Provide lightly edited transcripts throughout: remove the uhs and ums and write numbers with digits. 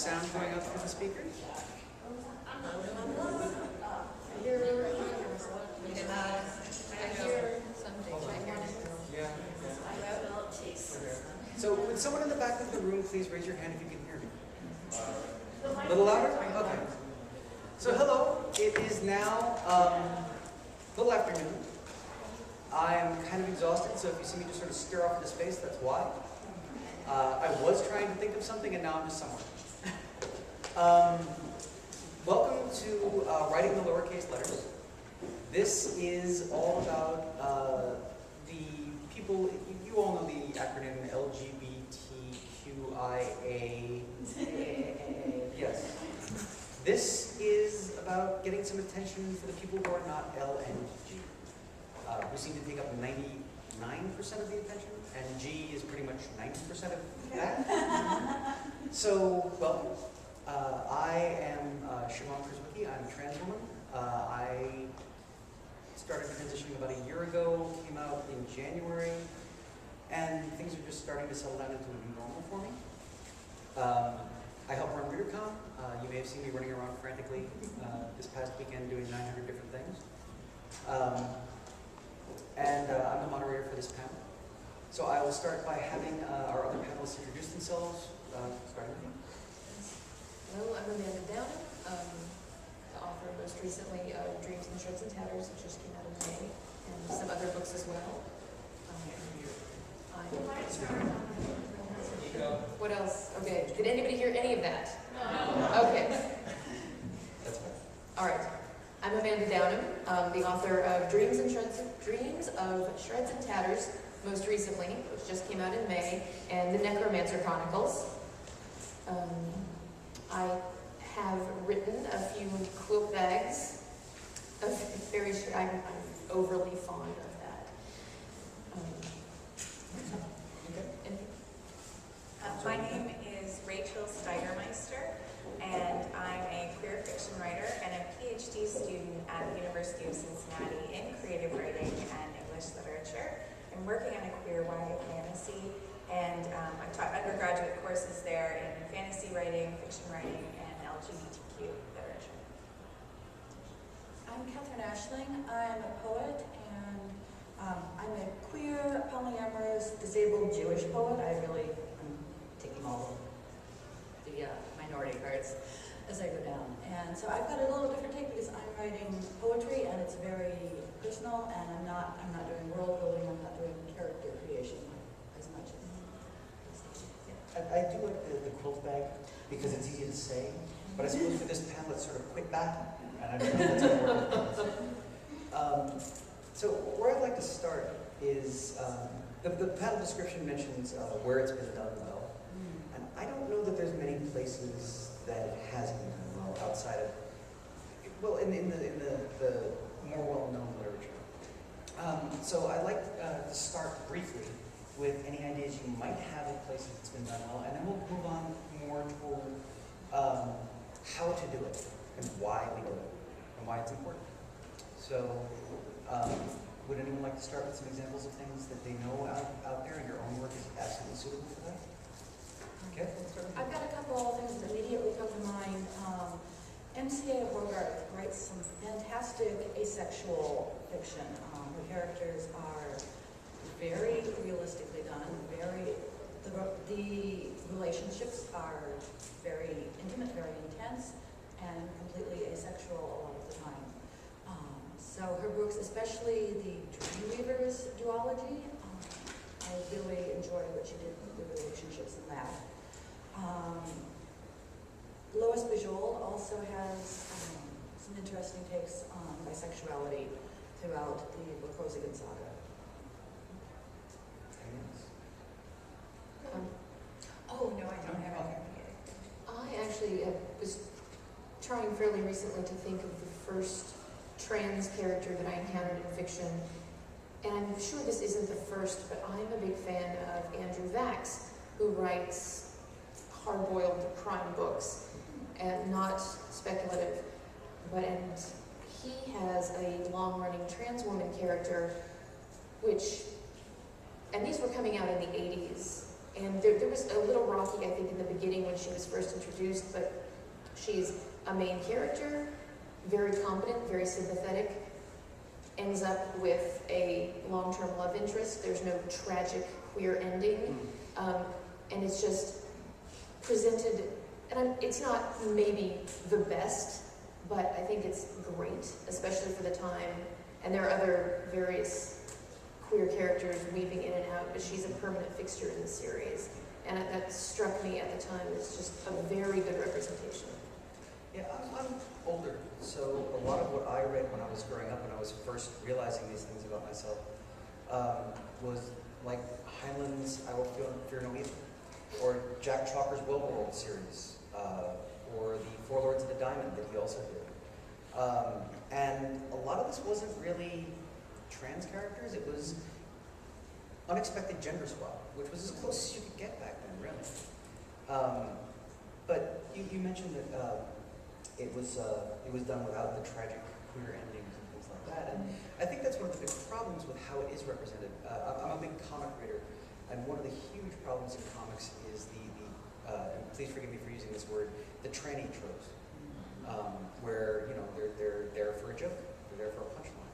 sound going up through the speakers? So would someone in the back of the room please raise your hand if you can hear me? A little louder? Okay. So hello, it is now a little afternoon. I'm kind of exhausted, so if you see me just sort of stare off into space, that's why. I was trying to think of something and now I'm just somewhere. Welcome to Writing the Lowercase Letters. This is all about the people, you all know the acronym LGBTQIA. Yes. This is about getting some attention for the people who are not L and G, who seem to take up 99% of the attention, and G is pretty much 90% of that. So, welcome. I am Sioban Krzywicki. I'm a trans woman. I started transitioning about a year ago, came out in January, and things are just starting to settle down into a new normal for me. I help run Readercon. You may have seen me running around frantically this past weekend doing 900 different things. I'm the moderator for this panel. So I will start by having our other panelists introduce themselves, starting with you. Hello, I'm Amanda Downum, the author most recently of Dreams and Shreds and Tatters, which just came out in May, and some other books as well. What else? Okay, did anybody hear any of that? No. Okay. That's fine. All right. I'm Amanda Downum, the author of Dreams of Shreds and Tatters, most recently, which just came out in May, and The Necromancer Chronicles. I have written a few quilt bags. I'm overly fond of that. My name is Rachel Steiger-Meister, and I'm a queer fiction writer and a PhD student at the University of Cincinnati in creative writing and English literature. I'm working on a queer YA fantasy, and I've taught undergraduate courses there in fantasy writing, fiction writing, and LGBTQ literature. I'm Kythryne Aisling. I'm a poet, and I'm a queer, polyamorous, disabled Jewish poet. I'm taking all the minority cards as I go down. And so I've got a little different take because I'm writing poetry, and it's very personal, and I'm not doing world building, I'm not doing character creation as much as. I do like the quilt bag because it's easy to say, but I suppose for this panel it's sort of quick back, and I don't know if that's important. So where I'd like to start is, the panel description mentions where it's been done well, and I don't know that there's many places that it hasn't been done well outside of, well, in the more well-known literature. So I'd like to start briefly with any ideas you might have of places it's been done well, and then we'll move on more toward how to do it and why we do it and why it's important. So would anyone like to start with some examples of things that they know out there and your own work is absolutely suitable for that? Okay. I've got a couple of things that immediately come to mind. MCA Bogart writes some fantastic asexual fiction. Her characters are very realistically done. The relationships are very intimate, very intense, and completely asexual a lot of the time. So her books, especially the Dreamweaver's duology, I really enjoy what she did with the relationships in that. Lois Bajol also has some interesting takes on bisexuality throughout the Rosigan saga. Oh, no, I don't have anything. I actually was trying fairly recently to think of the first trans character that I encountered in fiction, and I'm sure this isn't the first, but I'm a big fan of Andrew Vax, who writes hard-boiled crime books, and not speculative, and he has a long-running trans woman character, which, and these were coming out in the 80s, And there was a little rocky, I think, in the beginning when she was first introduced, but she's a main character, very competent, very sympathetic, ends up with a long-term love interest. There's no tragic queer ending. And it's just presented, and it's not maybe the best, but I think it's great, especially for the time. And there are other various queer characters weaving in and out, but she's a permanent fixture in the series. And that struck me at the time as just a very good representation. Yeah, I'm older, so a lot of what I read when I was growing up, when I was first realizing these things about myself, was like Heinlein's I Will Fear No Evil, or Jack Chalker's Well-World series, or the Four Lords of the Diamond that he also did. And a lot of this wasn't really trans characters, it was unexpected gender swap, which was as close as you could get back then, really. But you mentioned that it was done without the tragic queer endings and things like that, and I think that's one of the big problems with how it is represented. I'm a big comic reader, and one of the huge problems in comics is and please forgive me for using this word, the tranny tropes, where they're there for a joke, they're there for a punchline,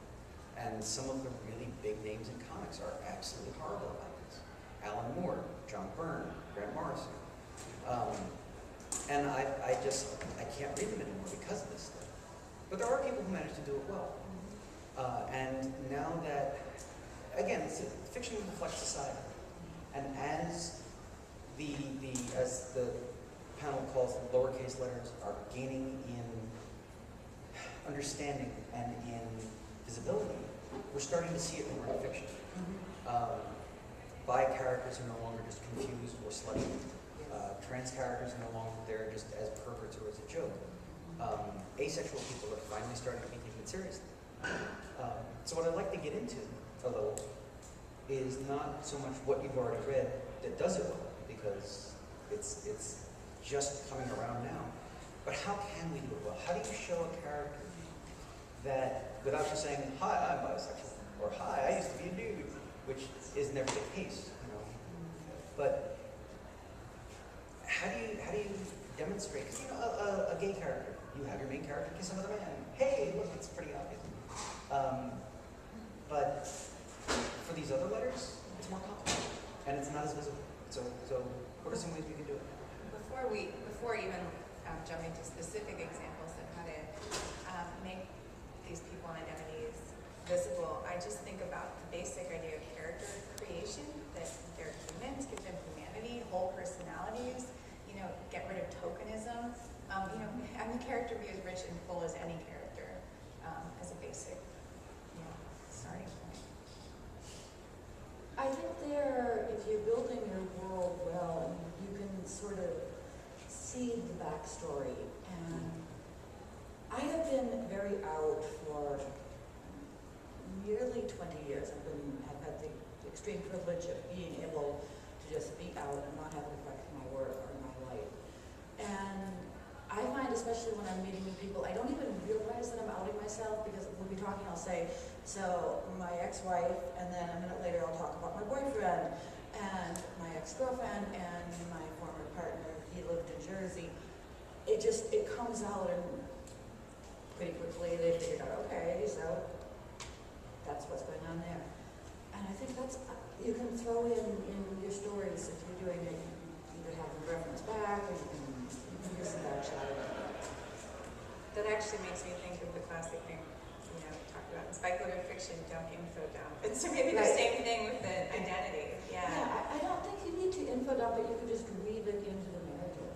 and some of the really big names in comics are absolutely horrible about this. Alan Moore, John Byrne, Grant Morrison. And I can't read them anymore because of this stuff. But there are people who manage to do it well. And now that, again, fiction reflects society. And as the panel calls them, lowercase letters are gaining in understanding and in visibility, we're starting to see it more in fiction. Bi characters are no longer just confused or slutty. Trans characters are no longer there just as perverts or as a joke. Asexual people are finally starting to be taken seriously. So what I'd like to get into a little is not so much what you've already read that does it well, because it's just coming around now, but how can we do it well? How do you show a character that, without just saying, hi, I'm bisexual, or hi, I used to be a dude, which is never the case, But how do you demonstrate? Because a gay character, you have your main character kiss another man. Hey, look, it's pretty obvious. But for these other letters, it's more complicated, and it's not as visible. So what are some ways we can do it? Before even jumping to specific examples of how to make these people and identities visible, I just think about the basic idea of character creation, that they're humans, give them humanity, whole personalities, get rid of tokenism. And the character be as rich and full as any character as a basic starting point. I think if you're building your world well, you can sort of see the backstory. And I have been very out for nearly 20 years. I've had the extreme privilege of being able to just speak out and not have it affect my work or my life. And I find, especially when I'm meeting new people, I don't even realize that I'm outing myself, because we'll be talking, I'll say, so my ex-wife, and then a minute later I'll talk about my boyfriend, and my ex-girlfriend, and my former partner. He lived in Jersey. It comes out, and pretty quickly they figured out, okay, so that's what's going on there. And I think you can throw in your stories, if you're doing it, you either have them reference back, or you can use some back shot. That actually makes me think of the classic thing, talked about in speculative fiction, don't info dump. And so maybe the same thing with the identity. Yeah, I don't think you need to info dump it, you can just weave it into the narrative.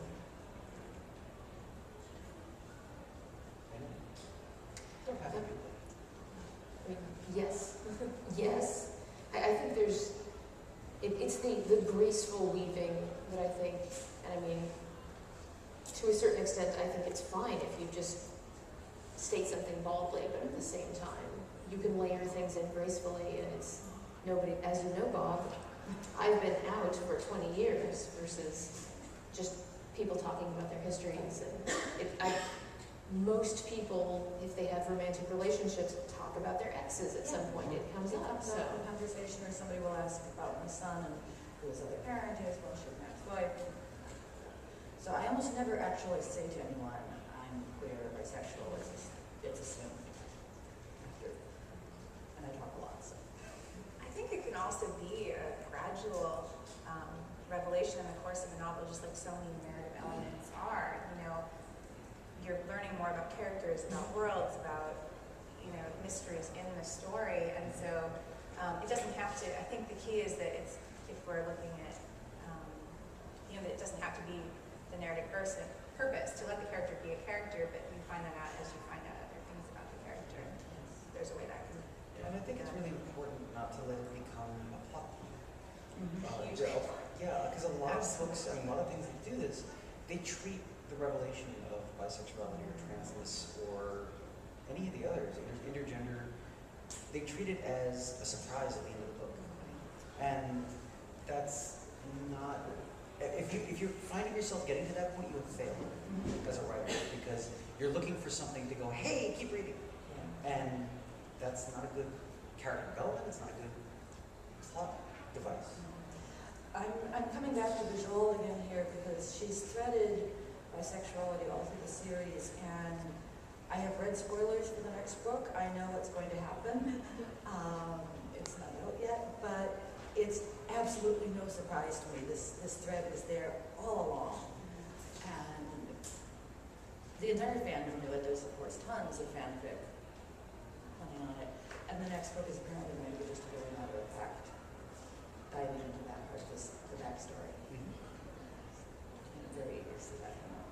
Yes. Yes. I think it's the graceful weaving that I think, and I mean, to a certain extent, I think it's fine if you just state something baldly, but at the same time, you can layer things in gracefully, and it's nobody, as you know, Bob, I've been out for 20 years versus just people talking about their histories. And most people, if they have romantic relationships, talk about their exes at some point. It comes up. So in conversation, or somebody will ask about my son, and who his other parent is, well, she's an ex-wife. So I almost never actually say to anyone, I'm queer or bisexual, it's assumed after, and I talk a lot, so. I think it can also be a gradual revelation in the course of a novel, just like so many narrative elements are. You know, you're learning more about characters, about worlds, about, you know, mysteries in the story, and so it doesn't have to. I think the key is that it's, if we're looking at, you know, that it doesn't have to be the narrative purpose to let the character be a character, but you find that out as you find out other things about the character. There's a way that can. And I think it's really important not to let it become a plot. Hugely important. Yeah, because a lot of books, I mean, a lot of things that do this, they treat the revelation of bisexuality or transness or any of the others, intergender, they treat it as a surprise at the end of the book. And that's not, if you're finding yourself getting to that point, you have failed as a writer, because you're looking for something to go, hey, keep reading. And that's not a good character development, it's not a good plot device. I'm coming back to visual again here because she's threaded bisexuality all through the series, and I have read spoilers for the next book. I know what's going to happen. It's not out yet, but it's absolutely no surprise to me. This thread is there all along, and the entire fandom knew it. There's of course tons of fanfic playing on it, and the next book is apparently going to be just a really matter of fact diving into that part, the backstory. I'm very eager to see that come out.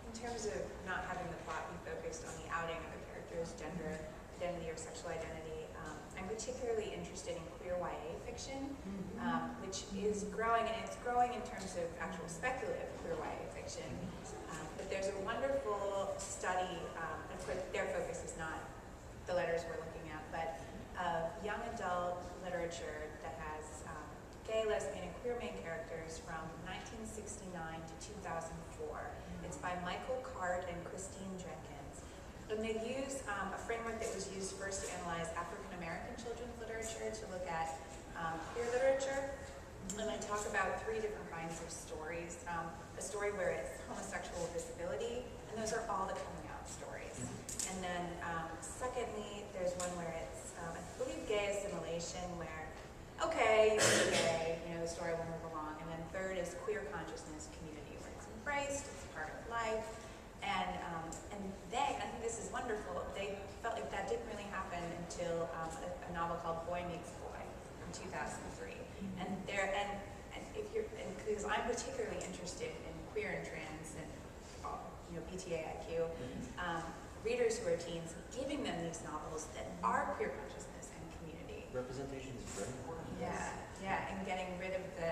In terms of not having the plot be focused on the outing of a character's gender identity or sexual identity, I'm particularly interested in queer YA fiction, which is growing, and it's growing in terms of actual speculative queer YA fiction. But there's a wonderful study, of course their focus is not the letters we're looking at, but young adult literature that has gay, lesbian, and queer main characters from 1969 to 2004. It's by Michael Card and Christine Jenkins. And they use a framework that was used first to analyze African-American children's literature to look at queer literature. And I talk about three different kinds of stories. A story where it's homosexual disability, and those are all the coming out stories. And then secondly, there's one where it's, I believe, gay assimilation, where, okay, you're gay, you know, the story will move along. And then third is queer consciousness community, where it's embraced, it's part of life. And they, I think this is wonderful, they felt like that didn't really happen until a novel called Boy Meets Boy from 2003. And if you're, because I'm particularly interested in queer and trans and, you know, BTAIQ, readers who are teens, giving them these novels that are queer consciousness and community. Representation is very important. Yeah, and getting rid of the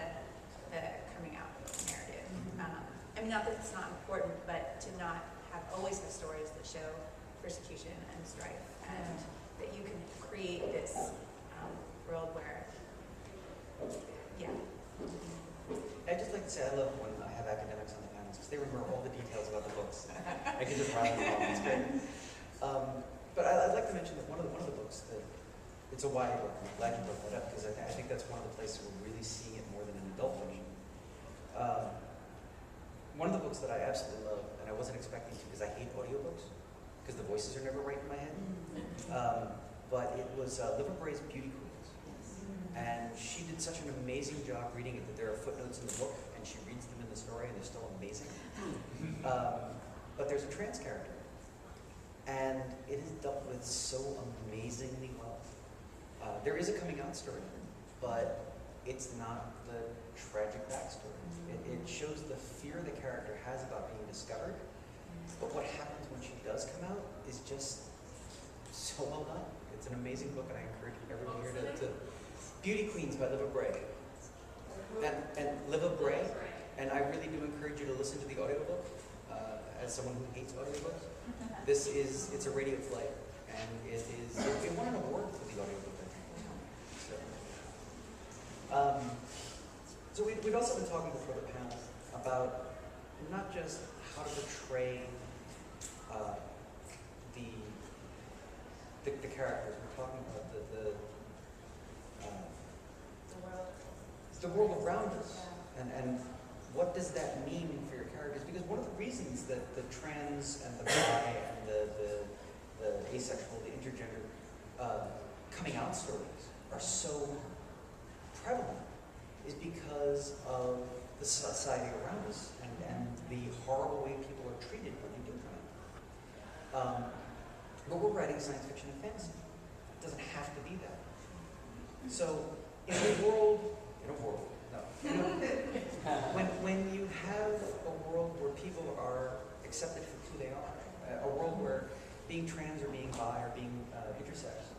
coming out narrative. I mean, not that it's not important, but to not always have stories that show persecution and strife, and that you can create this world where, I'd just like to say I love when I have academics on the panels, because they remember all the details about the books. I can just rattle them off, it's great. But I'd like to mention that one of the books, it's a YA book, I'm glad you brought that up, because I think that's one of the places we're really seeing it more than in adult fiction. One of the books that I absolutely love, and I wasn't expecting to because I hate audiobooks, because the voices are never right in my head, but it was Liva Bray's Beauty Queens. And she did such an amazing job reading it that there are footnotes in the book, and she reads them in the story, and they're still amazing. But there's a trans character, and it is dealt with so amazingly well. There is a coming out story, but it's not the tragic backstory. It shows the fear the character has about being discovered, but what happens when she does come out is just so well done. It's an amazing book, and I encourage everyone here to Beauty Queens by Liva Bray. And Liva Bray, and I really do encourage you to listen to the audiobook. As someone who hates audiobooks, it's a radio flight, and it won an award for the audiobook, I think. So we've also been talking before the panel about not just how to portray the characters. We're talking about the world. the world around us, and what does that mean for your characters? Because one of the reasons that the trans and the bi and the asexual, the intergender coming out stories are so prevalent is because of the society around us and the horrible way people are treated when they do come out. But we're writing science fiction and fantasy. It doesn't have to be that. So in a world, when you have a world where people are accepted for who they are, a world where being trans or being bi or being intersex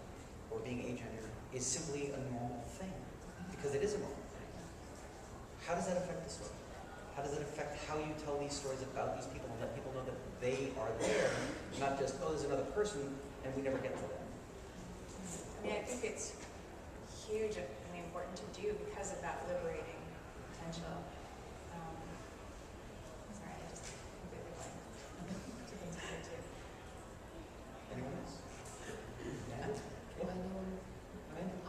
or being agender is simply a normal thing, because it is a normal thing, how does that affect the story? How does it affect how you tell these stories about these people and let people know that they are there, not just, oh, there's another person and we never get to them? I mean, I think it's huge and important to do because of that liberating potential. Sorry, I just completely blanked. Two things to do too. Anyone else?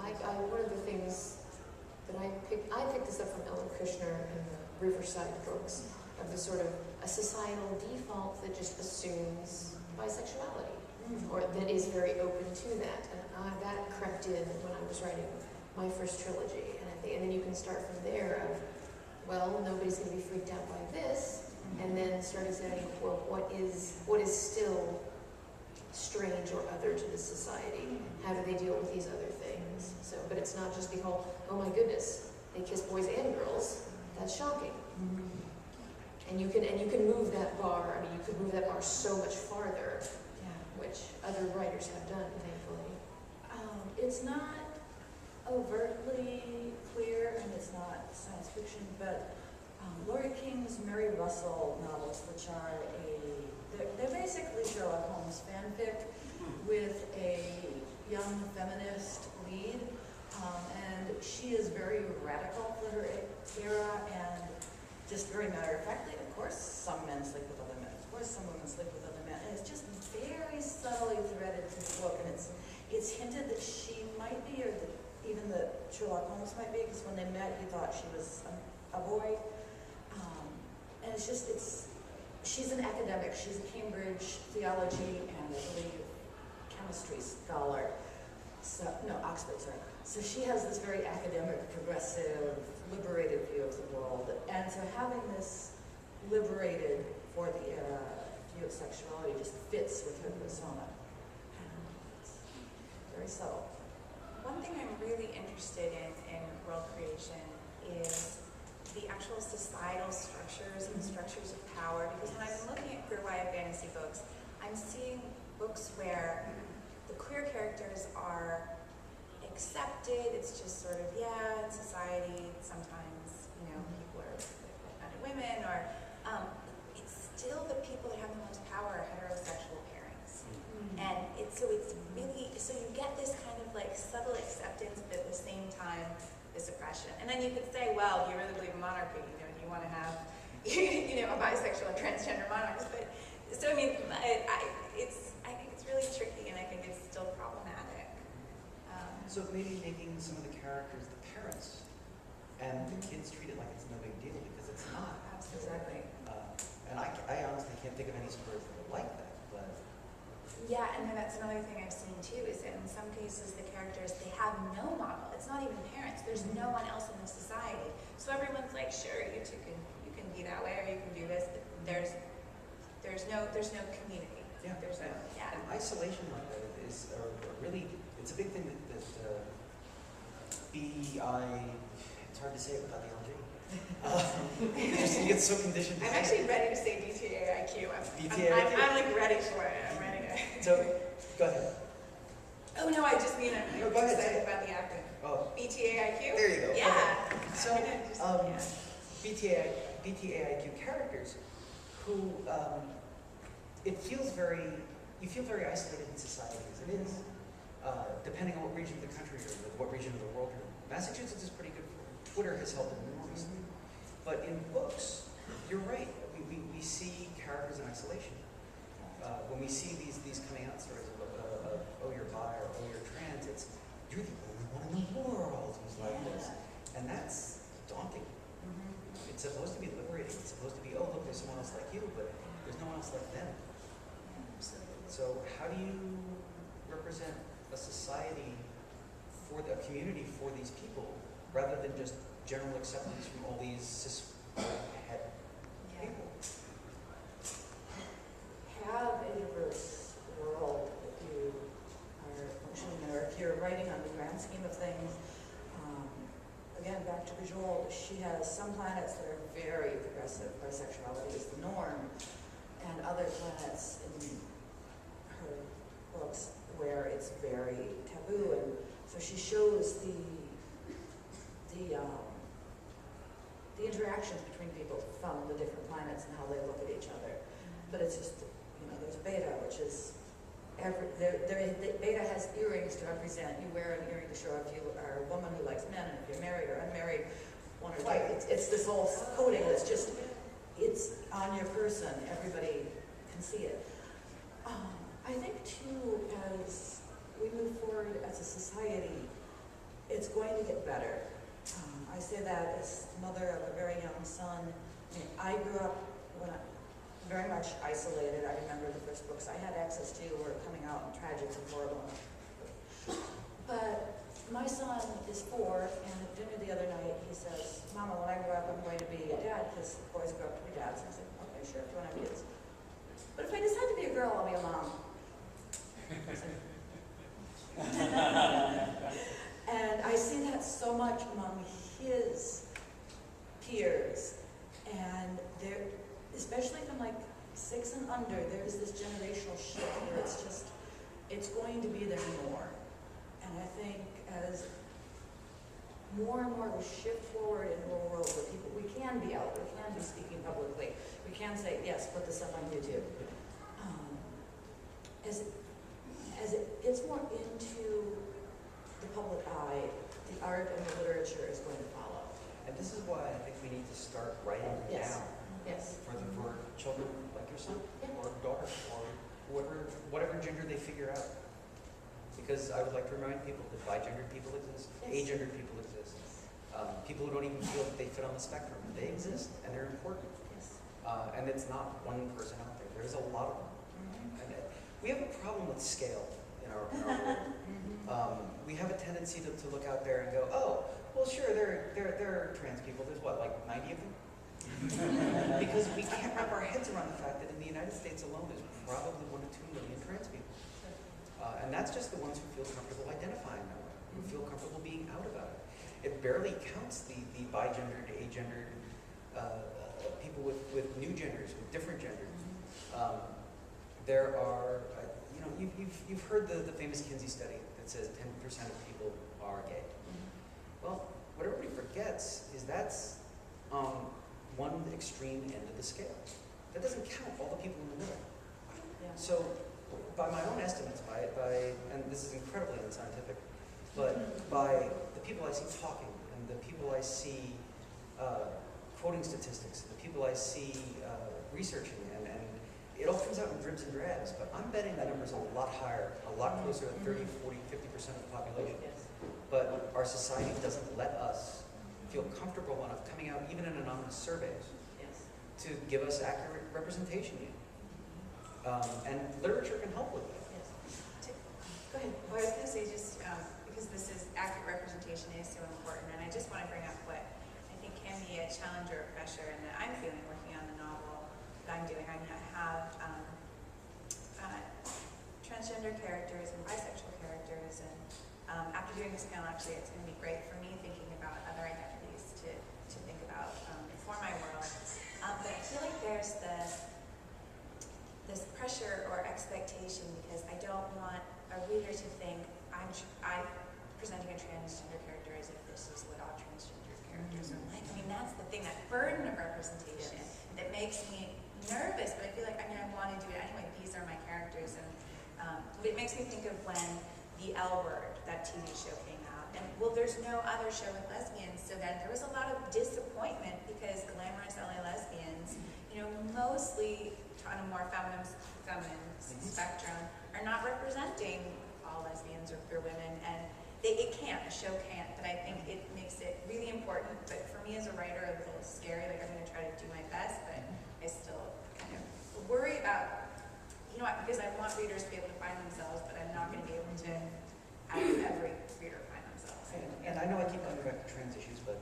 I know. One of the things that I picked this up from Ellen Kushner in the Riverside books, of the sort of a societal default that just assumes bisexuality, or that is very open to that. And that crept in when I was writing my first trilogy. And then you can start from there of, well, nobody's going to be freaked out by this, and then started saying, well, what is still strange or other to this society? How do they deal with these other things? So, but it's not just the whole, oh my goodness, they kiss boys and girls. That's shocking. And you can move that bar. I mean, you could move that bar so much farther, which other writers have done, thankfully. It's not overtly queer, and it's not science fiction, but Laurie King's Mary Russell novels, which are they're basically Sherlock Holmes fanfic with a young feminist lead, and she is very radical for her era, and just very matter-of-factly. Of course, some men sleep with other men. Of course, some women sleep with other men, and it's just very subtly threaded through the book, and it's hinted that she might be, or that even that Sherlock Holmes might be, because when they met, he thought she was a boy. And she's an academic. She's a Cambridge theology and I believe chemistry scholar. So, no, Oxford, sorry. So she has this very academic, progressive, liberated view of the world. And so having this liberated for the era view of sexuality just fits with her persona. It's very subtle. One thing I'm really interested in world creation is the actual societal structures and structures of power, because when I've been looking at queer YA fantasy books, I'm seeing books where the queer characters are accepted. It's just sort of, in society, sometimes, people are like women, or it's still the people that have the most power are heterosexual parents. And so you get this kind of like subtle acceptance, but at the same time, this oppression. And then you could say, well, you really believe in monarchy, you want to have, a bisexual and transgender monarchs. But so I mean, I think it's really tricky, and I think it's still problematic. So maybe making some of the characters the parents, and the kids treat it like it's no big deal, because it's not. Absolutely. And I honestly can't think of any stories that are like that. But yeah, and then that's another thing I've seen too, is that in some cases the characters, they have no model. It's not even parents. There's no one else in the society. So everyone's like, sure, you two you can be that way, or you can do this. But there's no community. yeah, There's no, And isolation like that is really, it's a big thing that it's hard to say it without the LG. You get so conditioned. I'm actually ready to say BTAIQ. BTAIQ? I'm like ready for it. I'm ready to. So, go ahead. Oh no, I just mean I'm No, go ahead, say excited it. about the acronym. Oh, BTAIQ? there you go. Yeah. Okay. So, BTAIQ characters who, you feel very isolated in society as it is, depending on what region of the country you're in, what region of the world you're in. Massachusetts is pretty good for it. Twitter has helped enormously. But in books, you're right. We see characters in isolation. When we see these coming out stories of oh, you're bi or oh, you're trans, you're the only one in the world who's like this. And that's It's supposed to be liberating. It's supposed to be, oh, look, there's someone else like you, but there's no one else like them. So how do you represent a society for a community for these people, rather than just general acceptance from all these cis-het people? Have a diverse world that you are functioning in, or if you're writing on the grand scheme of things. Again, back to Bajol, she has some planets that are very progressive, bisexuality is the norm, and other planets in her books where it's very taboo, and so she shows the interactions between people from the different planets and how they look at each other. But it's just, there's Beta, which is Beta has earrings to represent. You wear an earring to show if you are a woman who likes men, and if you're married or unmarried, one or two. It's this whole coding that's just, it's on your person. Everybody can see it. I think too, as we move forward as a society, it's going to get better. I say that as mother of a very young son. I grew up very much isolated. I remember the first books I had access to were coming out and tragic and horrible. But my son is 4, and at dinner the other night he says, Mama, when I grow up I'm going to be a dad, because boys grow up to be dads. And I said, okay, sure, if you want to have kids. But if I decide to be a girl, I'll be a mom. And I see that so much among his peers, and there, especially from like 6 and under, there's this generational shift where it's going to be there more. And I think as more and more we shift forward into a world where we can be out, we can be speaking publicly, we can say, yes, put this up on YouTube. As it gets more into the public eye, the art and the literature is going to follow. And this is why I think we need to start writing Yes. down Yes. for children like your son, Yeah. or daughter, or whatever gender they figure out. Because I would like to remind people that bi-gendered people exist, Yes. agendered people exist, people who don't even feel that they fit on the spectrum. They exist, and they're important. Yes. And it's not one person out there. There's a lot of them. And we have a problem with scale in our world. We have a tendency to look out there and go, oh, well, sure, there are trans people. There's what, like 90 of them? Because we can't wrap our heads around the fact that in the United States alone, there's probably 1 to 2 million trans people. And that's just the ones who feel comfortable identifying that way, who feel comfortable being out about it. It barely counts the bi-gendered, agendered, people with new genders, with different genders. There are, you've heard the famous Kinsey study that says 10% of people are gay. Well, what everybody forgets is that's one extreme end of the scale. That doesn't count all the people in the middle. Yeah. So, by my own estimates, and this is incredibly unscientific, but by the people I see talking, and the people I see quoting statistics, the people I see researching, and it all comes out in dribs and drabs, but I'm betting the number's a lot higher, a lot closer to 30, 40, 50% of the population. Yes. But our society doesn't let us feel comfortable enough coming out, even in anonymous surveys, Yes. to give us accurate representation. And literature can help with that. Yes. Go ahead. Well, I was going to say just because this is accurate representation is so important, and I just want to bring up what I think can be a challenge or a pressure, and that I'm feeling working on the novel that I'm doing. I'm going to have transgender characters and bisexual characters, and after doing this panel, actually, it's going to be great for me thinking about other identities to think about for my world. But I feel like there's this pressure or expectation because I don't want a reader to think I'm presenting a transgender character as if this is what all transgender characters are like. I mean, that's the thing, that burden of representation that makes me nervous, but I feel like, I want to do it anyway. These are my characters, and it makes me think of when the L Word, that TV show, came out. And well, there's no other show with lesbians, so then there was a lot of disappointment because glamorous LA lesbians, mostly on a more feminine spectrum, are not representing all lesbians or queer women. And it can't, a show can't, but I think it makes it really important. But for me as a writer, a little scary, like I'm going to try to do my best, but I still kind of worry about, you know what, because I want readers to be able to find themselves, but I'm not going to be able to have every reader find themselves. And I know I keep coming back to trans issues, but,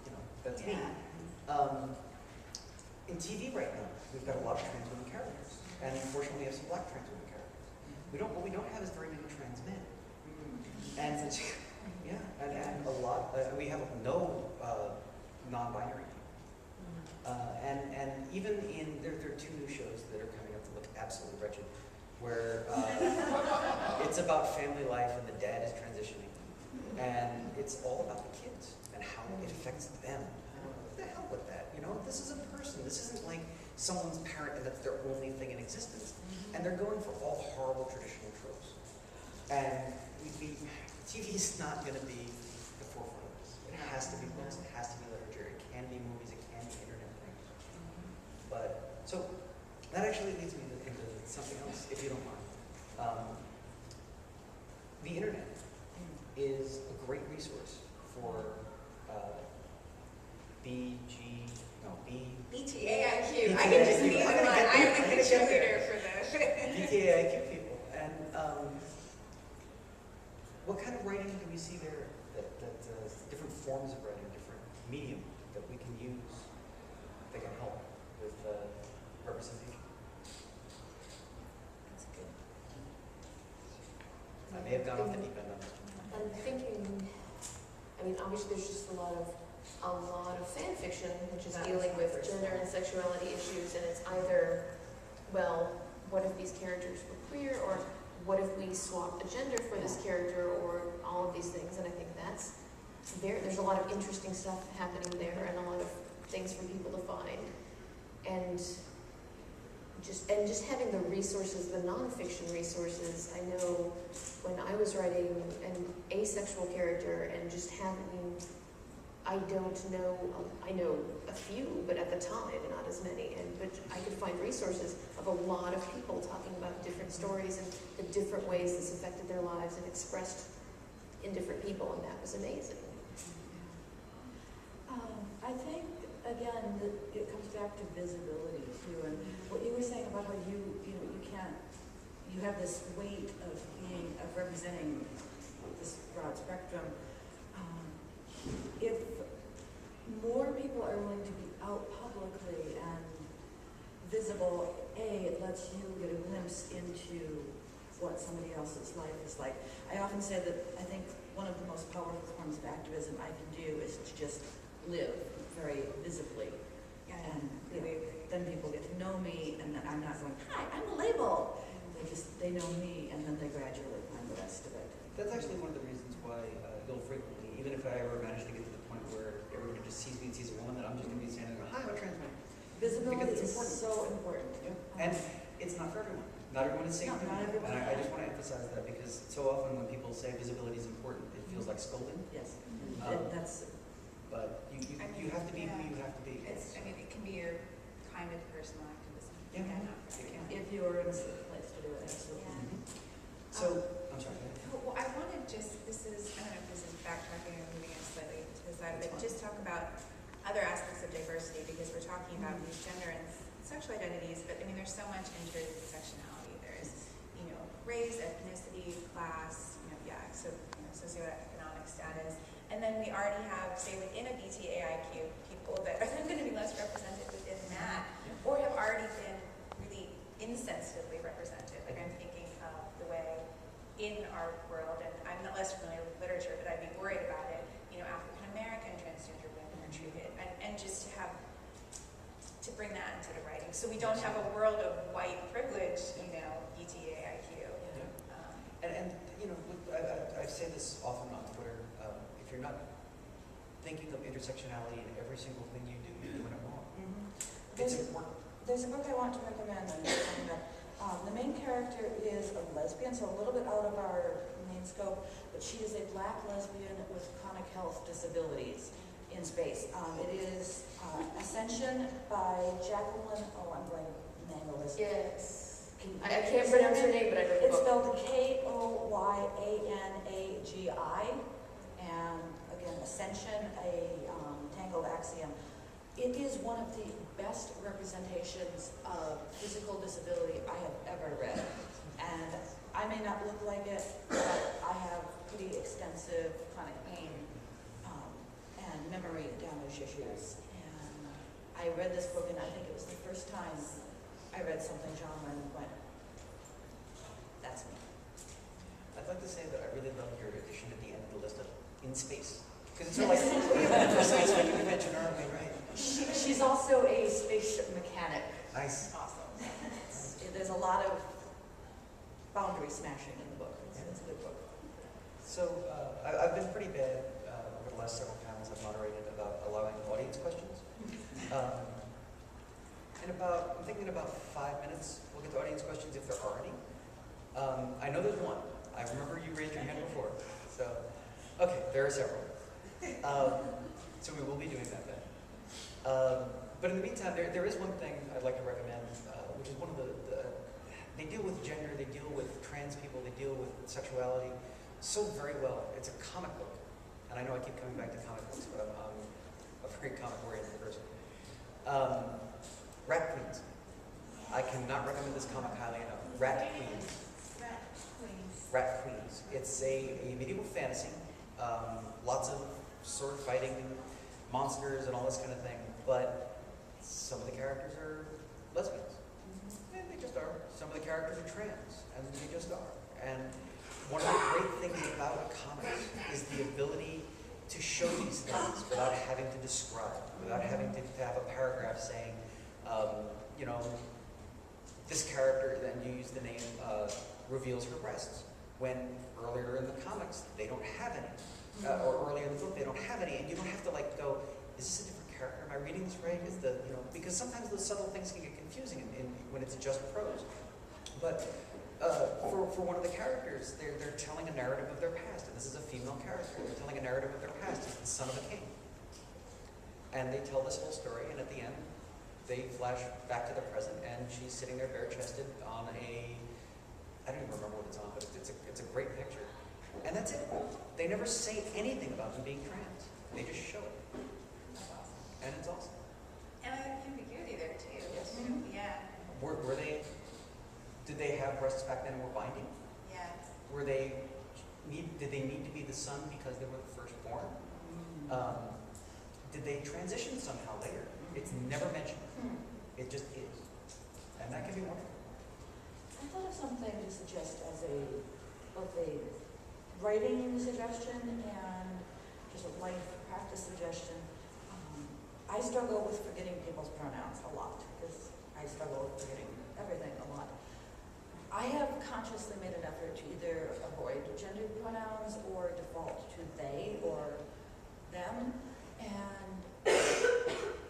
you know, that's me. In TV right now, we've got a lot of trans women characters, and unfortunately we have some black trans women characters. What we don't have is very many trans men. And yeah, and a lot, we have no non-binary people. And even in, there are 2 new shows that are coming up that look absolutely wretched, where it's about family life and the dad is transitioning. And it's all about the kids and how it affects them. What the hell with that? You know, this is a person. This isn't like someone's parent and that's their only thing in existence. And they're going for all horrible traditional tropes. And TV is not going to be the forefront of this. It has to be books, it has to be literature, it can be movies, it can be internet things. But, so, that actually leads me into something else, if you don't mind. The internet is a great resource for BTAIQ. I can just be the one. I'm the contributor for the BTAIQ people. And what kind of writing do we see there that different forms of writing, different medium that we can use that can help with representation? That's good. I may have gone off the deep end on this. I'm thinking, I mean, obviously there's just a lot of fan fiction which is dealing with gender and sexuality issues, and it's either, well, what if these characters were queer, or what if we swapped a gender for this character, or all of these things, and I think that's there's a lot of interesting stuff happening there, and a lot of things for people to find, and just having the resources, the nonfiction resources. I know when I was writing an asexual character and just having, I know a few, but at the time, not as many. But I could find resources of a lot of people talking about different stories and the different ways this affected their lives and expressed in different people, and that was amazing. I think, again, that it comes back to visibility too, and what you were saying about how you have this weight of representing this broad spectrum. If more people are willing to be out publicly and visible, it lets you get a glimpse into what somebody else's life is like. I often say that I think one of the most powerful forms of activism I can do is to just live very visibly. And then people get to know me, and then I'm not going, hi, I'm a label. They know me, and then they gradually find the rest of it. That's actually one of the reasons why you'll frequently, even if I ever manage to get to the point where everybody just sees me and sees a woman, that I'm just going to be standing there, hi, I'm a trans man. Visibility is so important. Yeah. And it's not for everyone. Not everyone is saying not everyone. And I just want to emphasize that, because so often when people say visibility is important, it feels like scolding. Yes. But you have to be who you have to be. It can be your kind of personal activism. Yeah. If you are in a safe place to do it, absolutely. Yeah. So, I'm sorry, go ahead. Well, I want to just, I don't know if this is backtracking or moving us slightly to the side, but just talk about other aspects of diversity, because we're talking about these gender and sexual identities, but there's so much intersectionality. There's, race, ethnicity, class, socioeconomic status, and then we already have, say, within a BTAIQ, people that are then going to be less represented within that, or have already been really insensitively represented. Like I'm thinking of the way in our world, and I'm not less familiar with literature, but I'd be worried about it, African American transgender women are treated, and just to bring that into the writing. So we don't have a world of white privilege, BTAIQ. I say this often on Twitter, if you're not thinking of intersectionality in every single thing you do, you're doing it wrong. It's important. There's a book I want to recommend. The main character is a lesbian, so a little bit out of our main scope, but she is a black lesbian with chronic health disabilities in space. It is Ascension by Jacqueline, I'm going to mangle this. Yes. I can't pronounce her name, but I read the It's book. spelled Koyanagi, and again, ascension, a tangled axiom. It is one of the best representations of physical disability I have ever read. And I may not look like it, but I have pretty extensive chronic pain and memory damage issues. And I read this book, and I think it was the first time I read something John Lennon went, that's me. I'd like to say that I really love your addition at the end of the list of in space. Because it's sort of like, we went for a science fiction convention, aren't we, right? She's also a spaceship mechanic. Nice. Awesome. There's a lot of boundary smashing in the book. It's a good book. So I've been pretty bad over the last several panels I've moderated about allowing audience questions. I'm thinking about 5 minutes, we'll get to audience questions if there are any. I know there's one. I remember you raised your hand before. So, okay, there are several. So we will be doing that then. But in the meantime, there is one thing I'd like to recommend, which is one of they deal with gender, they deal with trans people, they deal with sexuality so very well. It's a comic book. And I know I keep coming back to comic books, but I'm a very comic-oriented person. Rat Queens. I cannot recommend this comic highly enough. Rat Queens. Rat Queens. It's a medieval fantasy. Lots of sword fighting and monsters and all this kind of thing. But some of the characters are lesbians. And they just are. Some of the characters are trans. And they just are. And one of the great things about comics is the ability to show these things without having to describe, without having to have a paragraph saying, you know, this character, then you use the name, reveals her breasts. When earlier in the comics, they don't have any. Or earlier in the book, they don't have any. And you don't have to like go, is this a different character? Am I reading this right? Is the, you know, because sometimes those subtle things can get confusing when it's just prose. But for one of the characters, they're telling a narrative of their past. And this is a female character. They're telling a narrative of their past. He's the son of a king. And they tell this whole story, and at the end, they flash back to the present, and she's sitting there bare-chested on a, I don't even remember what it's on, but it's a great picture. And that's it. They never say anything about them being trans. They just show it. That's awesome. And it's awesome. And I like ambiguity there too. Yes. Yeah. Were they, did they have breasts back then and were binding? Yeah. Did they need to be the son because they were the firstborn? Did they transition somehow later? It's never mentioned. It just is. And that can be wonderful. I thought of something to suggest as both a writing suggestion and just a life practice suggestion. I struggle with forgetting people's pronouns a lot because I struggle with forgetting everything a lot. I have consciously made an effort to either avoid gendered pronouns or default to they or them. And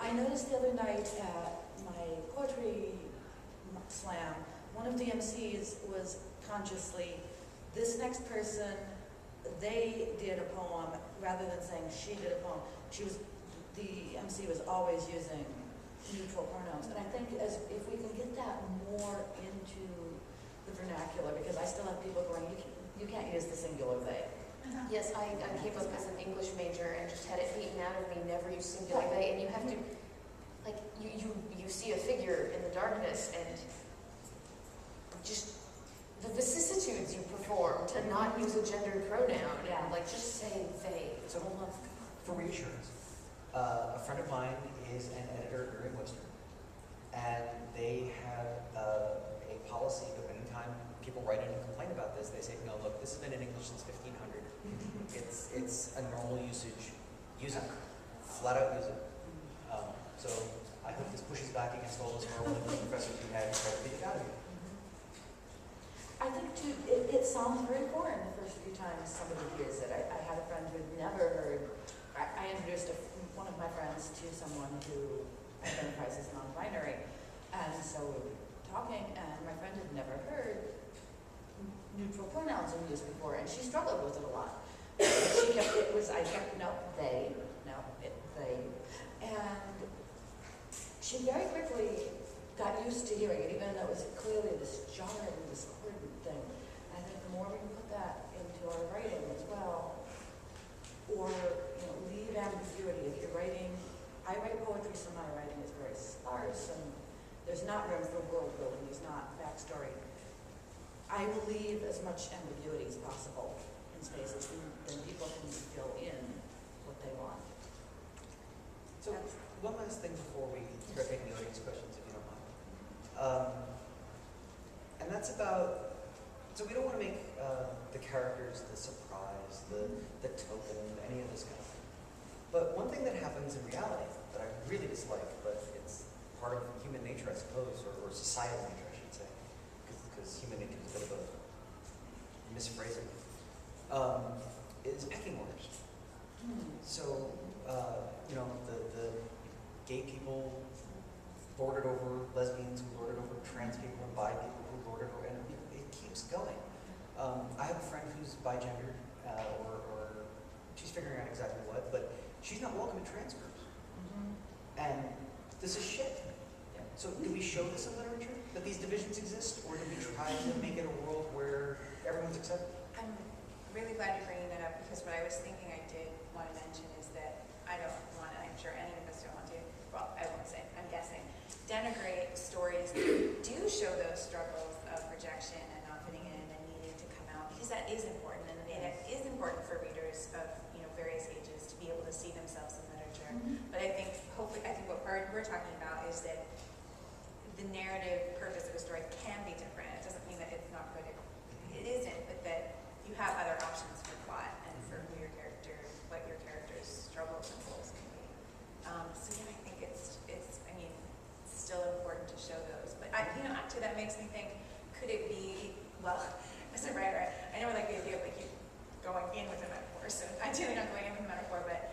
I noticed the other night at my poetry slam, one of the MCs was consciously, this next person, they did a poem rather than saying she did a poem. The MC was always using neutral pronouns. And I think if we can get that more into the vernacular, because I still have people going, you can't use the singular they. Yes, I came up as an English major and just had it beaten out of me, never use singular they, and you have to, like, you see a figure in the darkness and just the vicissitudes you perform to not use a gendered pronoun, and like, just say they. So, for reassurance, a friend of mine is an editor at Merriam-Webster, and they have a policy that anytime people write in and complain about this, they say, no, look, this has been in English since 1500. It's a normal usage. Use it. Flat out use it. So I hope this pushes back against all those horrible English professors who had tried to get it out of you. I think too, it sounds very foreign the first few times somebody hears it. I had a friend who had never heard, I introduced one of my friends to someone who identifies as non-binary. And so we were talking, and my friend had never heard neutral pronouns in use before, and she struggled with it a lot. And she very quickly got used to hearing it, even though it was clearly this jarring, discordant thing. I think the more we can put that into our writing as well, or leave ambiguity. If you're writing, I write poetry, so my writing is very sparse, and there's not room for world building. There's not backstory. I will leave as much ambiguity as possible in spaces, and then people can fill in what they want. So one last thing before we start taking the audience questions, if you don't mind. And that's about, so we don't want to make the characters the surprise, the token, any of this kind of thing. But one thing that happens in reality that I really dislike, but it's part of human nature, I suppose, or societal nature, I should say, because human nature is a bit of a misphrasing, is pecking orders. So, the gay people lorded over lesbians, who lorded over trans people, and bi people who lorded over, and it keeps going. I have a friend who's bi-gendered, or she's figuring out exactly what, but she's not welcome in trans groups. And this is shit. So do we show this in literature, that these divisions exist, or do we try to make it a world where everyone's accepted? I'm really glad you're bringing that up, because what I was thinking I did want to mention is that I don't want to, I'm sure any of us don't want to, well, I won't say, I'm guessing, denigrate stories that do show those struggles of rejection and not fitting in and needing to come out, because that is important, and it is important for readers of various ages to be able to see themselves in literature. But I think, hopefully, what we're talking about is that the narrative purpose of a story can be different. It doesn't mean that it's not good. It isn't, but that you have other options for plot and for who your character, what your character's struggles and goals can be. So yeah, I think it's still important to show those. But to that makes me think, could it be, well, as a writer, I never like the idea of you going in with a metaphor, so ideally not going in with a metaphor, but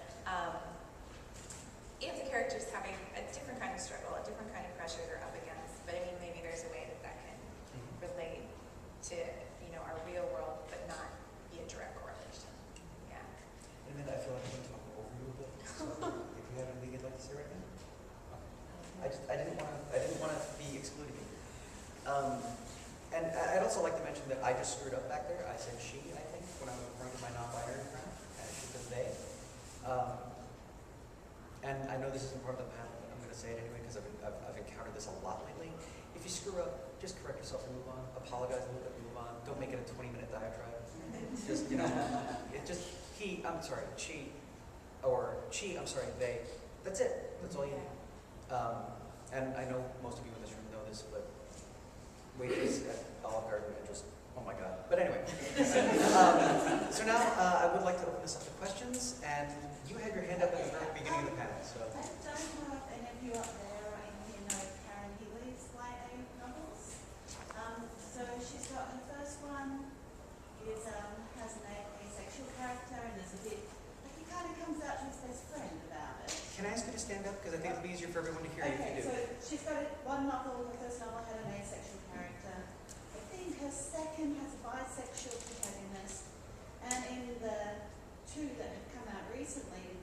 if the character's having a different kind of struggle, a different kind of pressure they're up against, but maybe there's a way that can relate to our real world, but not be a direct correlation. Yeah. And then I feel like I'm going to talk over you a bit. So if you have anything you'd like to say right now, I didn't want to be excluding you. And I'd also like to mention that I just screwed up back there. I said she, I think, when I was referring to my non-binary friend, and she said they. And I know this isn't part of the panel, but I'm going to say it anyway because I've encountered this a lot lately. If you screw up, just correct yourself and move on. Apologize a little bit and move on. Don't make it a 20-minute diatribe. Just, he, I'm sorry, she, or she, I'm sorry, they. That's it. That's all you need. And I know most of you in this room know this, but waitress at Olive Garden are just, oh my God. But anyway. So now I would like to open this up to questions, and you had your hand up at the very beginning of the panel. So. I don't know if any of you up there or any of you know Karen Healy's YA novels. So she's got her first one is has an asexual character, and there's a bit like he kind of comes out to his best friend about it. Can I ask you to stand up? Because I think it'll be easier for everyone to hear you if you do. So she's got one novel, her first novel had an asexual character. I think her second has a bisexual protagonist. And in the two that have come out recently,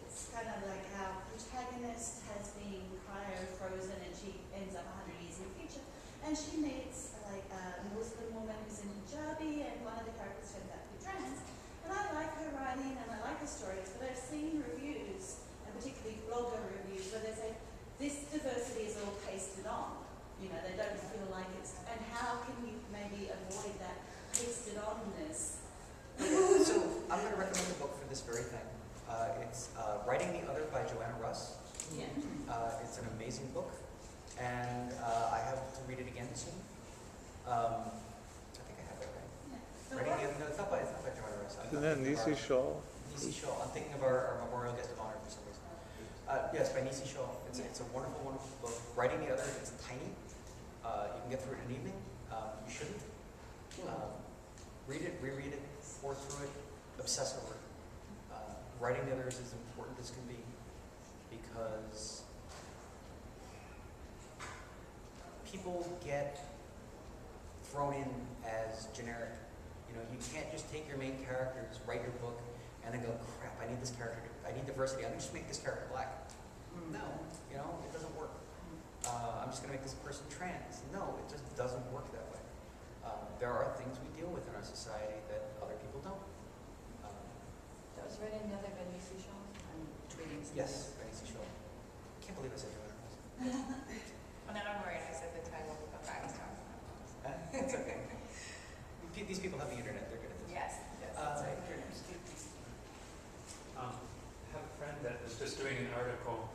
it's kind of like our protagonist has been cryo-frozen and she ends up 100 years in the future. And she meets like a Muslim woman who's in hijabi, and one of the characters turns out to be trans. And I like her writing and I like her stories, but I've seen reviews, and particularly blogger reviews, where they say, this diversity is all pasted on. They don't feel like it's, and how can you maybe avoid that pasted onness? So I'm going to recommend a book for this very thing. It's Writing the Other by Joanna Russ. Yeah. It's an amazing book, and I have to read it again soon. I think I have it right. Yeah. Writing the Other, no, it's not by Joanna Russ. Isn't that Nisi Shaw? Nisi Shaw. I'm thinking of our memorial guest of honor for some reason. Yes, by Nisi Shaw. It's a wonderful, wonderful book. Writing the Other, it's tiny. You can get through it in an evening. You shouldn't. Read it, reread it, pour through it, obsess over it. Writing the Other is as important as can be, because people get thrown in as generic. You can't just take your main characters, write your book, and then go, crap, I need this character, I need diversity, I'm going to just make this character black. No, it doesn't work. I'm I'm just going to make this person trans. No, it just doesn't work that way. There are things we deal with in our society that other people don't. That was right in the other Benici show. I'm tweeting. Yes, Benici show. Can't believe I said your Well, now I'm worried. I said the title of I was talking about. It's okay. These people have the internet. They're good at this. Yes, that's right. I have a friend that was just doing an article,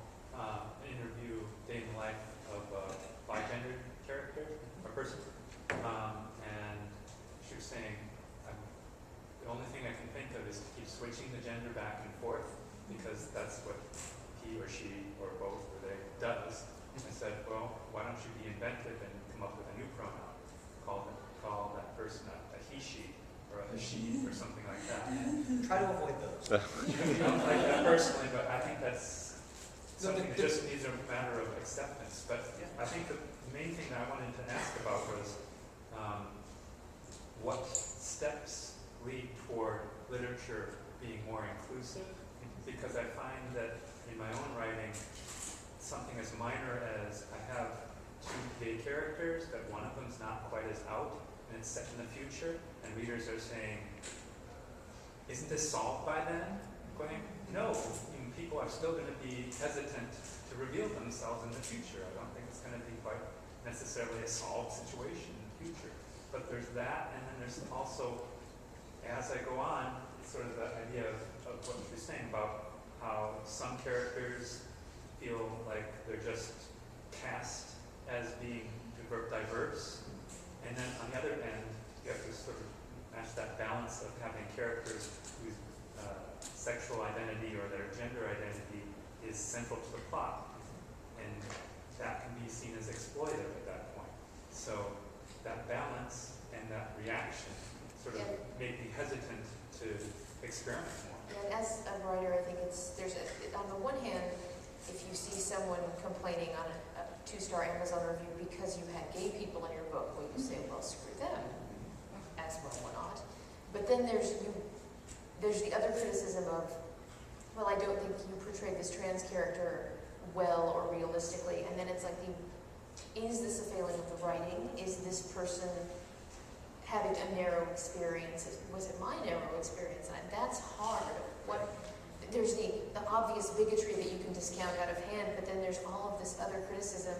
interview, day in the life of a bi-gender character or person, and she was saying, the only thing I can think of is to keep switching the gender back and forth because that's what he or she or both or they does. I said, well, why don't you be inventive and come up with a new pronoun? Call that person a he, she, or a she, or something like that. Try to avoid those. I don't like that personally, but I think that's something that just needs a matter of acceptance. But I think the main thing that I wanted to ask about was what steps lead toward literature being more inclusive? Because I find that in my own writing, something as minor as I have two gay characters, but one of them's not quite as out, and it's set in the future, and readers are saying, isn't this solved by then? Going, no, people are still going to be hesitant to reveal themselves in the future. I don't think it's going to be quite necessarily a solved situation in the future. But there's that, and then there's also, as I go on, it's sort of the idea of what you're saying about how some characters feel like they're just cast as being diverse, and then on the other end, you have to sort of match that balance of having characters whose sexual identity or their gender identity is central to the plot, and that can be seen as exploitive at that point. So that balance and that reaction sort of made me hesitant to experiment more. And as a writer, I think on the one hand, if you see someone complaining on a 2-star Amazon review because you had gay people in your book, well, you say, well, screw them, as well why not. But then there's the other criticism of, well, I don't think you portrayed this trans character well or realistically, and then it's like, is this a failing of the writing? Is this person having a narrow experience? Was it my narrow experience? And that's hard. There's the obvious bigotry that you can discount out of hand, but then there's all of this other criticism,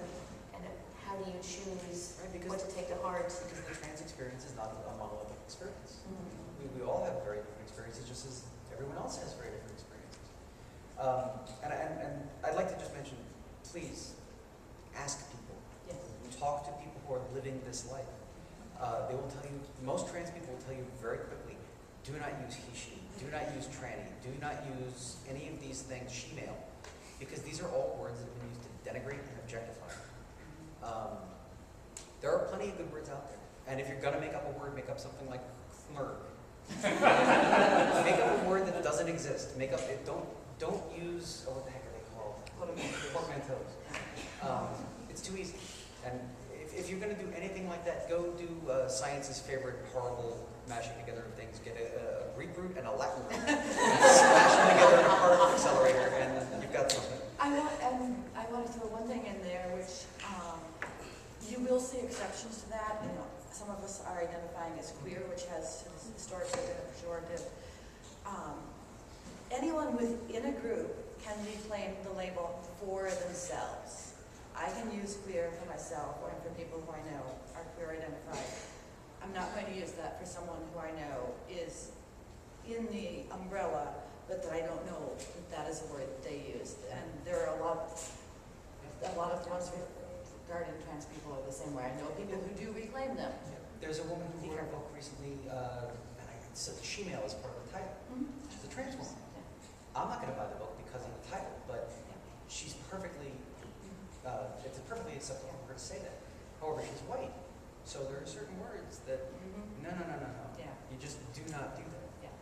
and how do you choose what to take to heart? Because the trans experience is not a monolithic experience. Mm-hmm. We all have very different experiences, just as everyone else has very different experiences. And I'd like to just mention, please, ask people. Yes. Talk to people who are living this life. They will tell you, most trans people will tell you very quickly, do not use he, she, do not use tranny, do not use any of these things, she-male, because these are all words that have been used to denigrate and objectify. There are plenty of good words out there. And if you're going to make up a word, make up something like flirg. Make up a word that doesn't exist. Don't use, what the heck are they called? Portmanteaus. It's too easy. And if you're going to do anything like that, go do science's favorite horrible mashing together of things. Get a Greek root and a Latin root. Smash them together in a particle accelerator, and you've got something. I want to throw one thing in there, which you will see exceptions to that. You know, some of us are identifying as queer, which has historically been a pejorative. Anyone within a group can reclaim the label for themselves. I can use queer for myself or for people who I know are queer identified. I'm not going to use that for someone who I know is in the umbrella, but that I don't know that that is a word that they use. And there are a lot of ones regarding trans people are the same way. I know people who do reclaim them. Yeah. There's a woman who wrote a book recently, and I said she-male is part of the title. She's a trans woman. I'm not going to buy the book because of the title, but she's perfectly, it's perfectly acceptable for her to say that. However, she's white, so there are certain words that, no. Yeah. You just do not do that. Yeah.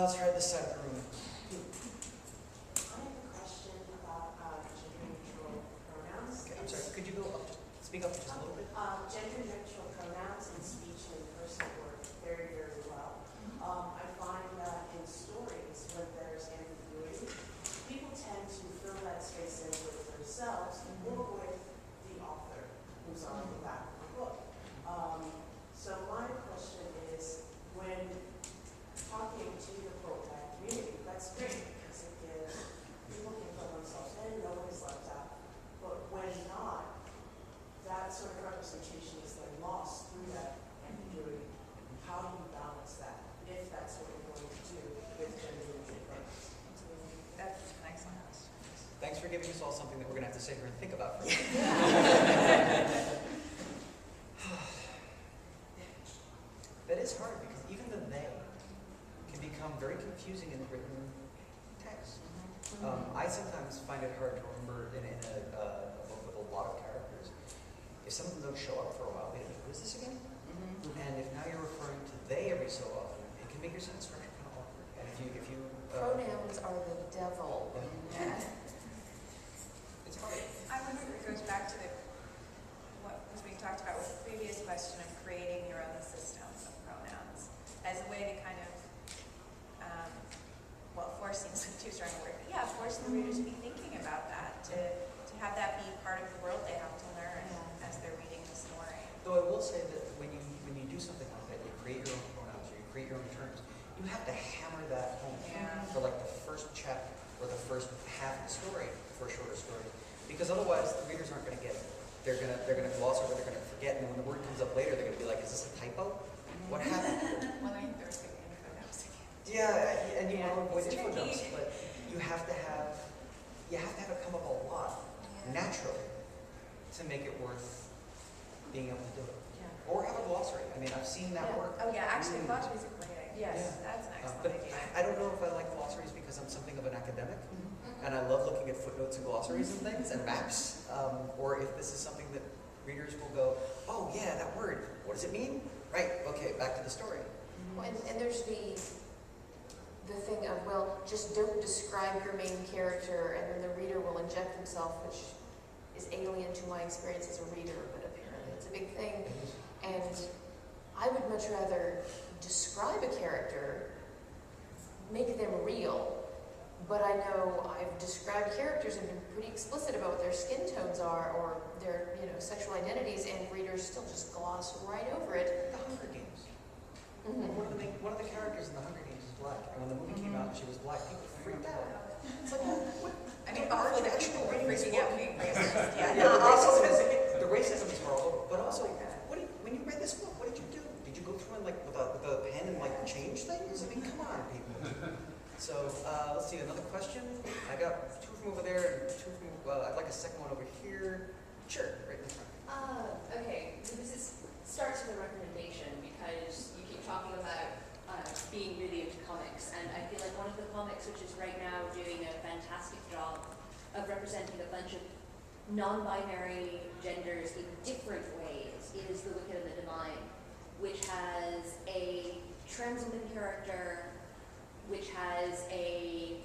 Let's try this side of the room. I have a question about gender-neutral pronouns. Okay, I'm sorry, could you go up, speak up just a little bit? Gender-neutral pronouns in speech and person work very, very well. I find that in stories, when there's ambiguity, people tend to fill that space in with themselves giving us all something that we're going to have to sit here and think about for a minute. That is hard because even the they can become very confusing in written text. I sometimes find it hard to remember in a book with a lot of characters. If some of them don't show up for a while, wait a minute, who is this again? And if now you're referring to they every so often, it can make your sentence structure kind of awkward. And if you Pronouns are the devil. Yeah. It's hard. I wonder if it goes back to what was being talked about with the previous question of creating your own system of pronouns as a way to kind of, force seems like too strong a word, but yeah, force the reader to be thinking about that, to have that be part of the world they have to learn as they're reading the story. Though I will say that when you do something like that, you create your own pronouns or you create your own terms, you have to hammer that home for like the first chapter or the first half of the story for a shorter story, because otherwise the readers aren't going to get it. They're gonna gloss over, they're gonna forget, and when the word comes up later, they're gonna be like, "Is this a typo? What happened?" Well, I think there was going to be footnotes again. Yeah, and you want to avoid it's the footnotes, tricky. but you have to have it come up a lot naturally to make it worth being able to do it. Yeah. Or have a glossary. I mean, I've seen that work. Oh yeah, actually, glossary is a great idea. Yes. That's an excellent But idea. I don't know if I like glossaries because I'm something of an academic, and I love looking at footnotes and glossaries and things and maps, or if this is something that readers will go, "Oh yeah, that word, what does it mean?" Right, okay, back to the story. Well, and there's the thing of, well, just don't describe your main character and then the reader will inject himself, which is alien to my experience as a reader, but apparently it's a big thing. And I would much rather describe a character, make them real, but I know I've described characters and been pretty explicit about what their skin tones are or their sexual identities, and readers still just gloss right over it. The Hunger Games. One of the characters in the Hunger Games is black, and when the movie came out and she was black, people freaked out. It's like, what? I mean, hopefully the people were freaking out being racist. The racism is horrible, but also, when you read this book, what did you do? Did you go through and with a pen and change things? I mean, come on, people. So let's see, another question. I got two from over there, and two from. I'd like a second one over here. Sure, right in front. Okay, so this starts with a recommendation because you keep talking about being really into comics, and I feel like one of the comics which is right now doing a fantastic job of representing a bunch of non-binary genders in different ways is The Wicked and the Divine, which has a trans woman character, which has a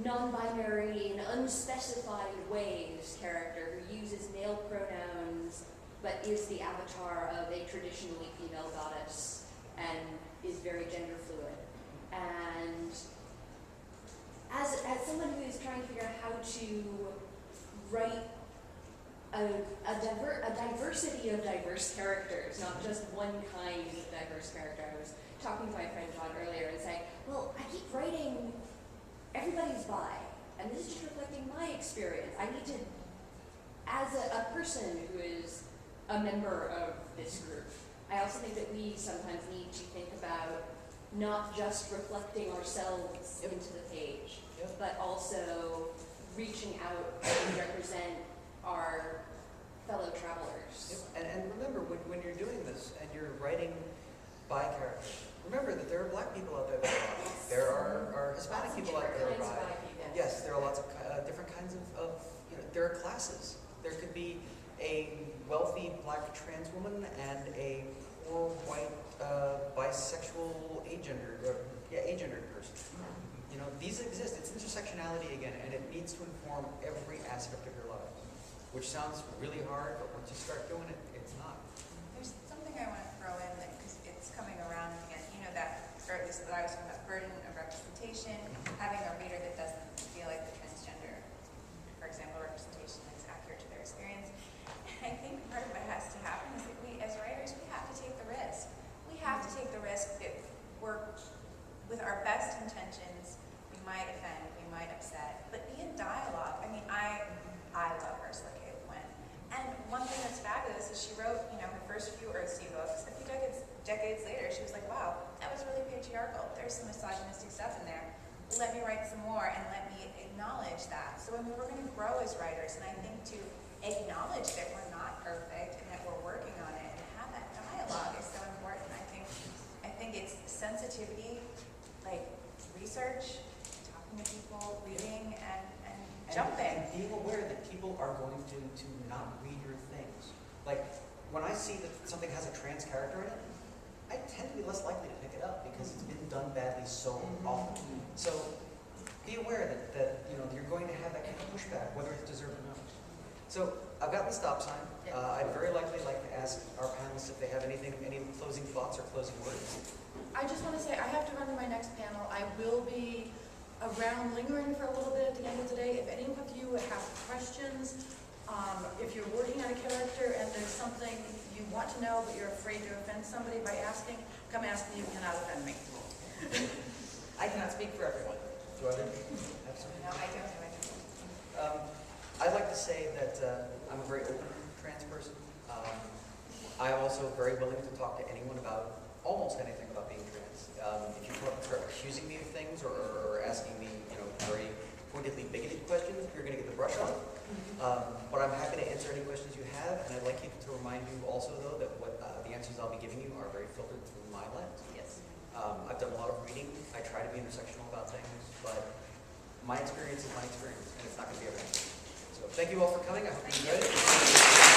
non-binary and unspecified ways character who uses male pronouns but is the avatar of a traditionally female goddess and is very gender fluid. And as someone who is trying to figure out how to write a diversity of diverse characters, not just one kind of diverse character, I was talking to my friend John earlier and saying, well, I keep writing everybody's bi, and this is just reflecting my experience. I need to, as a person who is a member of this group, I also think that we sometimes need to think about not just reflecting ourselves into the page, but also reaching out to represent our fellow travelers. And remember, when you're doing this and you're writing bi characters, remember that there are black people out there that are bi. There are Hispanic people out there that are bi. Yes, there are lots of different kinds of there are classes. There could be a wealthy black trans woman and a poor white bisexual agender person. These exist. It's intersectionality again, and it needs to inform every aspect of your life, which sounds really hard, but once you start doing it, it's not. There's something I want to throw in that, because it's coming around again, or at least that I was talking about, burden of representation, having a reader that doesn't feel like the transgender, for example, representation is accurate to their experience. And I think part of what has to happen is that we, as writers, we have to take the risk. We have to take the risk that we're, with our best intentions, we might offend, we might upset, but be in dialogue. I mean, I love Ursula K. Le Guin. And one thing that's fabulous is she wrote, her first few Earthsea books. A few decades later, she was like, wow, that was really patriarchal. There's some misogynistic stuff in there. let me write some more and let me acknowledge that. So I mean, we're going to grow as writers, and I think to acknowledge that we're not perfect and that we're working on it and have that dialogue is so important. I think it's sensitivity, like research, talking to people, reading, and jumping. And being aware that people are going to not read your things. Like, when I see that something has a trans character in it, I tend to be less likely to pick it up because it's been done badly so often. So be aware that you know, you're going to have that kind of pushback, whether it's deserved or not. So I've got the stop sign. I'd very likely like to ask our panelists if they have any closing thoughts or closing words. I just want to say I have to run to my next panel. I will be around lingering for a little bit at the end of the day. If any of you have questions, if you're working on a character and there's something you want to know but you're afraid to offend somebody by asking, come ask me. You cannot offend me. I cannot speak for everyone. Do I have something? No, I don't know anything. I'd like to say that I'm a very open trans person. I'm also very willing to talk to anyone about almost anything about being trans. If you start accusing me of things or asking me, you know, very pointedly bigoted questions, you're going to get the brush on. But I'm happy to answer any questions you have, and I'd like you to remind you also, though, that what the answers I'll be giving you are very filtered through my lens. Yes. I've done a lot of reading. I try to be intersectional about things, but my experience is my experience, and it's not going to be everything. So thank you all for coming. I hope you enjoyed it.